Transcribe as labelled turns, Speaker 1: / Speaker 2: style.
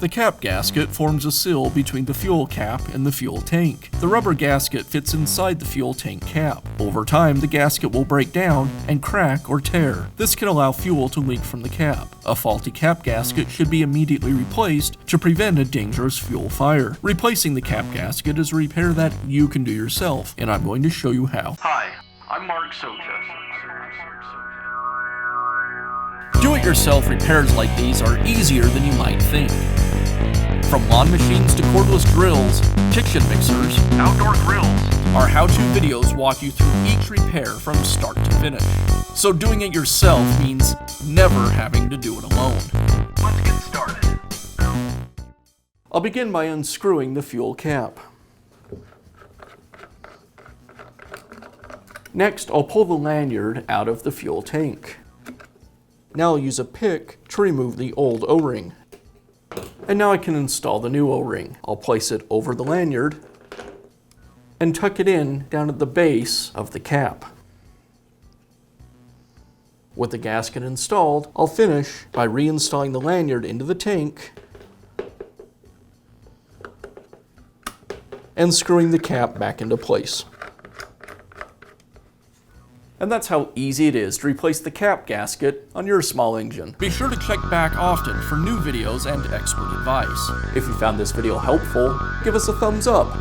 Speaker 1: The cap gasket forms a seal between the fuel cap and the fuel tank. The rubber gasket fits inside the fuel tank cap. Over time, the gasket will break down and crack or tear. This can allow fuel to leak from the cap. A faulty cap gasket should be immediately replaced to prevent a dangerous fuel fire. Replacing the cap gasket is a repair that you can do yourself, and I'm going to show you how.
Speaker 2: Hi, I'm Mark Socha.
Speaker 1: Do-it-yourself repairs like these are easier than you might think. From lawn machines to cordless drills, kitchen mixers,
Speaker 2: Outdoor grills.
Speaker 1: our how-to videos walk you through each repair from start to finish. So doing it yourself means never having to do it alone.
Speaker 2: Let's get started.
Speaker 1: I'll begin by unscrewing the fuel cap. Next, I'll pull the lanyard out of the fuel tank. Now I'll use a pick to remove the old O-ring. And now I can install the new O-ring. I'll place it over the lanyard and tuck it in down at the base of the cap. With the gasket installed, I'll finish by reinstalling the lanyard into the tank and screwing the cap back into place. And that's how easy it is to replace the cap gasket on your small engine. Be sure to check back often for new videos and expert advice. If you found this video helpful, give us a thumbs up